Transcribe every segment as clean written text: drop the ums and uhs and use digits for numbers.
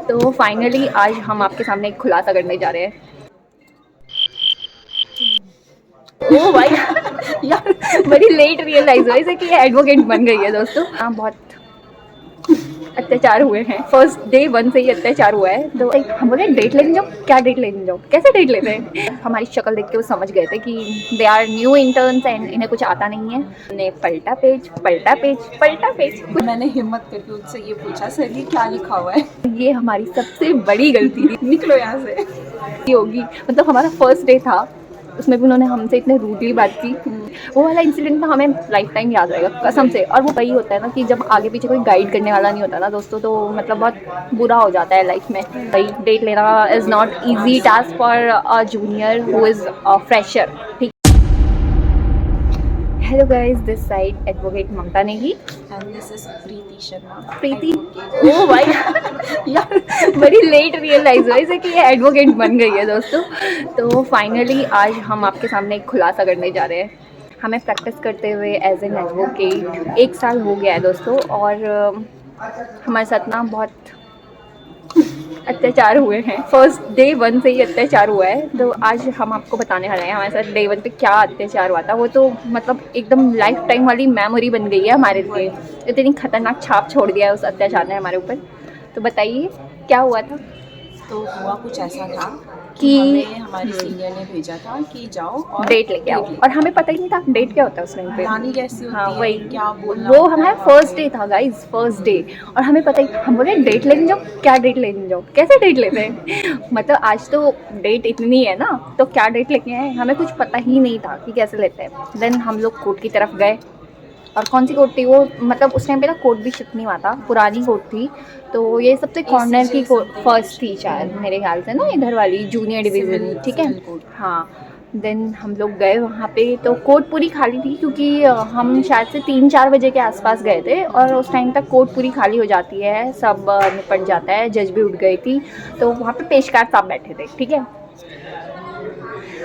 तो फाइनली आज हम आपके सामने एक खुलासा करने जा रहे हैं। ओ भाई यार बड़ी लेट रियलाइज हुआ इसे कि ये एडवोकेट बन गई है दोस्तों। हाँ, बहुत अत्याचार हुए हैं। फर्स्ट डे 1 से ही अत्याचार हुआ है। तो हम बोले डेट लेने जाओ। क्या डेट लेने जाओ? कैसे डेट लेते हैं? हमारी शक्ल देख के वो समझ गए थे कि they are new interns and इन्हें कुछ आता नहीं है। हमने पलटा पेज पलटा पेज पलटा पेज। मैंने हिम्मत करके उससे ये पूछा, सर ये क्या लिखा हुआ है? ये हमारी सबसे बड़ी गलती थी। निकलो यहाँ से। होगी मतलब हमारा फर्स्ट डे था, उसमें भी उन्होंने हमसे इतने रूडली बात की। वो वाला इंसिडेंट ना हमें लाइफ टाइम याद रहेगा कसम से। और वो वही होता है ना कि जब आगे पीछे कोई गाइड करने वाला नहीं होता ना दोस्तों, तो मतलब बहुत बुरा हो जाता है लाइफ में। भाई डेट लेना is not easy task for a junior who is a fresher. ठीक। Hello guys, this side advocate Mamta Negi and this is Preeti Sharma. Preeti. ओ भाई यार बड़ी लेट रियलाइज हुआ इसे कि ये एडवोकेट बन गई है दोस्तों। तो फाइनली आज हम आपके सामने एक खुलासा करने जा रहे हैं। हमें प्रैक्टिस करते हुए एज एन एडवोकेट 1 साल हो गया है दोस्तों। और हमारे साथ ना बहुत अत्याचार हुए हैं। फर्स्ट डे 1 से ही अत्याचार हुआ है। तो आज हम आपको बताने वाले हैं हमारे साथ डे 1 पे क्या अत्याचार हुआ था। वो तो मतलब एकदम लाइफ टाइम वाली मेमोरी बन गई है हमारे लिए। इतनी खतरनाक छाप छोड़ दिया है उस अत्याचार ने हमारे ऊपर। तो बताइए क्या हुआ था। तो हुआ कुछ ऐसा था कि हमें हमारे सीनियर ने भेजा था कि जाओ और डेट लेके आओ, और हमें पता ही नहीं था डेट क्या होता है उस टाइम पे। नानी कैसी होती हाँ है, वही, क्या बोलना वो होता हमारा है वहाँ फर्स्ट पे। डे था गाइज, फर्स्ट डे। और हमें पता ही, हम बोले डेट लेने जाओ। क्या डेट लेने जाओ? कैसे डेट लेते हैं? मतलब आज तो डेट इतनी है ना, तो क्या डेट लेके आए? हमें कुछ पता ही नहीं था कि कैसे लेते हैं। देन हम लोग कोर्ट की तरफ गए। और कौन सी कोर्ट थी वो, मतलब उस टाइम पे ना कोर्ट भी शिफ्ट नहीं हुआ था, पुरानी कोर्ट थी। तो ये सबसे कॉर्नर की फर्स्ट थी शायद मेरे ख्याल से ना, इधर वाली जूनियर डिवीज़न। ठीक है, हाँ। देन हम लोग गए वहाँ पे, तो कोर्ट पूरी खाली थी क्योंकि हम शायद से 3-4 बजे के आसपास गए थे। और उस टाइम तक कोर्ट पूरी खाली हो जाती है, सब निपट जाता है। जज भी उठ गई थी, तो वहाँ पे पेशकार साहब बैठे थे। ठीक है,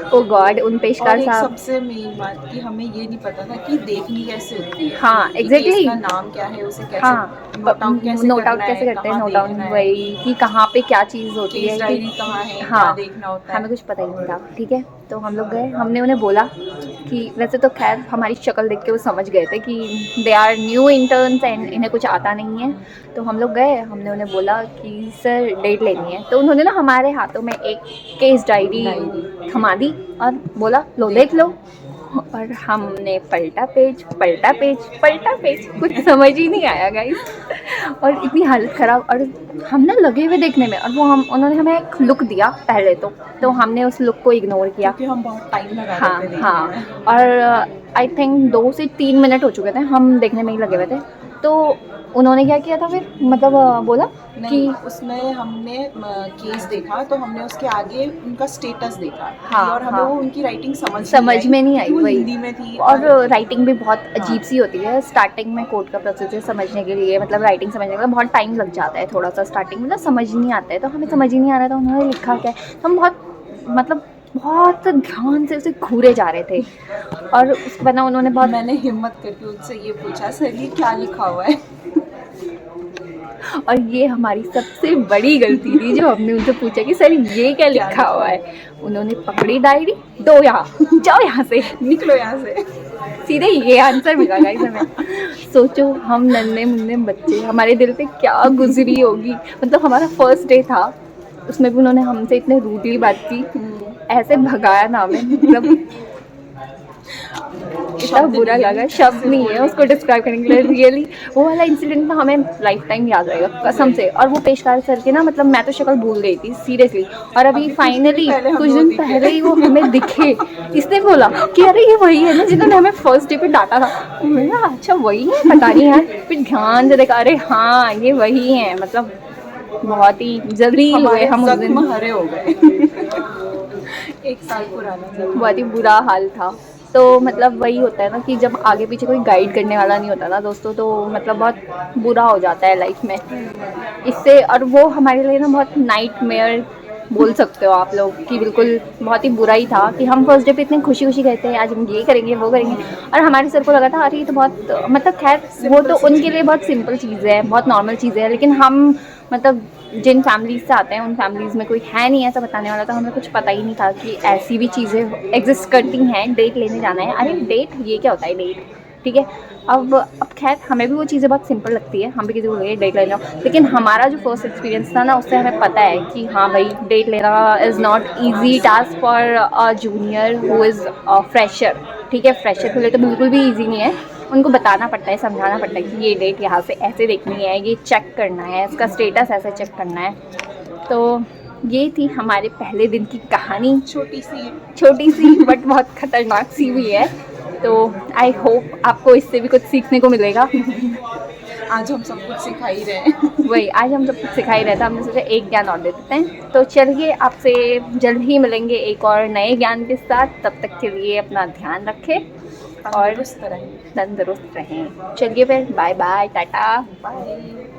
ओ गॉड, उन और पेशकार एक साहब। सबसे मेन बात कि हमें ये नहीं पता था कि देखनी कैसे होती है, हाँ कि केस एग्जैक्टली। का नाम क्या है, उसे कैसे हाँ, नोट आउट कैसे नोट आउट करना कैसे है, करते हैं, कहाँ नोट डाउन देखना है, वही कि कहाँ पे क्या चीज़ होती केस है कि डायरी कहाँ है, क्या हाँ, देखना होता हमें है। कुछ पता ही नहीं था। ठीक है, तो हम लोग गए, हमने उन्हें बोला कि वैसे तो खैर हमारी शक्ल देख के वो समझ गए थे कि they are new interns and इन्हें कुछ आता नहीं है। तो हम लोग गए, हमने उन्हें बोला कि सर डेट लेनी है। तो उन्होंने ना हमारे हाथों में एक केस डायरी थमा दी और बोला लो देख लो। और हमने पलटा पेज पलटा पेज पलटा पेज, कुछ समझ ही नहीं आया गाइस। और इतनी हालत ख़राब, और हम ना लगे हुए देखने में, और वो उन्होंने हमें एक लुक दिया पहले तो हमने उस लुक को इग्नोर किया। क्योंकि हम बहुत टाइम लगा रहे हाँ थे देखने हाँ। में। और आई थिंक 2 से 3 मिनट हो चुके थे, हम देखने में ही लगे हुए थे। तो उन्होंने क्या किया था फिर, मतलब बोला नहीं, कि उसमें हमने केस देखा तो हमने उसके आगे उनका स्टेटस देखा हाँ कि, और हमें हाँ, वो उनकी राइटिंग समझ में नहीं आई क्योंकि वो वही। हिंदी में थी। और राइटिंग भी बहुत हाँ, अजीब सी होती है स्टार्टिंग में। कोर्ट का प्रोसीजर समझने के लिए, मतलब राइटिंग समझने के लिए बहुत टाइम लग जाता है थोड़ा सा स्टार्टिंग में, मतलब समझ नहीं आता है। तो हमें समझ ही नहीं आ रहा था उन्होंने लिखा क्या है। तो हम बहुत ध्यान से उसे घूरे जा रहे थे। और उसके बाद ना उन्होंने बहुत, मैंने हिम्मत करके उनसे ये पूछा, सर ये क्या लिखा हुआ है? और ये हमारी सबसे बड़ी गलती थी जो हमने उनसे पूछा कि सर ये क्या लिखा हुआ है। उन्होंने पकड़ी डायरी, दो यहाँ, जाओ यहाँ से, निकलो यहाँ से। सीधे ये आंसर मिला गाइस हमें। सोचो हम नन्हे मुन्ने बच्चे, हमारे दिल पे क्या गुजरी होगी। मतलब हमारा फर्स्ट डे था, उसमें भी उन्होंने हमसे इतने रूडली बात की, ऐसे भगाया ना हमें, मतलब इतना शब्द बुरा नहीं है लगा, शब्द उसे नहीं है बोलने उसको के लिए। डिस्क्राइब करने के लिए। रियली वो वाला इंसिडेंट ना हमें लाइफ टाइम याद रहेगा कसम से। और वो पेशकार सर के ना, मतलब मैं तो शक्ल भूल गई थी सीरियसली। और अभी फाइनली कुछ दिन पहले ही वो हमें दिखे। इसने बोला कि अरे ये वही है ना जिन्होंने हमें फर्स्ट डे पे डांटा था। मैंने कहा अच्छा वही है, पता नहीं यार। फिर ध्यान से देखा, अरे हाँ ये वही है। मतलब बहुत ही जलील हुए हमारे हम उस दिन। जख्म हरे हो गए। 1 साल पुराना जख्म। बहुत ही बुरा हाल था। तो मतलब वही होता है ना कि जब आगे पीछे कोई गाइड करने वाला नहीं होता ना दोस्तों, तो मतलब बहुत बुरा हो जाता है लाइफ में इससे। और वो हमारे लिए ना बहुत नाइटमेयर बोल सकते हो आप लोग कि बिल्कुल बहुत ही बुरा ही था कि हम फर्स्ट डे पे इतने खुशी खुशी गए थे, आज हम ये करेंगे वो करेंगे। और हमारे सर को लगा था अरे ये तो बहुत, मतलब खैर वो तो उनके लिए बहुत सिंपल चीज़ है, बहुत नॉर्मल चीज़ है, लेकिन हम मतलब जिन फैमिलीज से आते हैं उन फैमिलीज़ में कोई है नहीं ऐसा बताने वाला, तो हमें कुछ पता ही नहीं था कि ऐसी भी चीज़ें एग्जिस्ट करती हैं। डेट लेने जाना है, अरे डेट ये क्या होता है डेट, ठीक है। अब खैर हमें भी वो चीज़ें बहुत सिंपल लगती है, हम भी किसी को बोलिए डेट ले लो, लेकिन हमारा जो फर्स्ट एक्सपीरियंस था ना उससे हमें पता है कि हाँ भाई डेट लेना is not easy task for a junior who is fresher, ठीक है। फ्रेशर के लिए तो बिल्कुल भी ईजी नहीं है, उनको बताना पड़ता है, समझाना पड़ता है कि ये डेट यहाँ से ऐसे देखनी है, ये चेक करना है, इसका स्टेटस ऐसे चेक करना है। तो ये थी हमारे पहले दिन की कहानी, छोटी सी बट बहुत खतरनाक सी भी है। तो आई होप आपको इससे भी कुछ सीखने को मिलेगा। आज हम सब कुछ सिखा ही रहे हैं। वही आज हम सब कुछ सिखा ही रहता, हमने सोचा एक ज्ञान और दे देते हैं। तो चलिए आपसे जल्द ही मिलेंगे एक और नए ज्ञान के साथ, तब तक के लिए अपना ध्यान रखें और तंदुरुस्त रहें। तंदुरुस्त रहें। चलिए फिर बाय बाय, टाटा। बाय।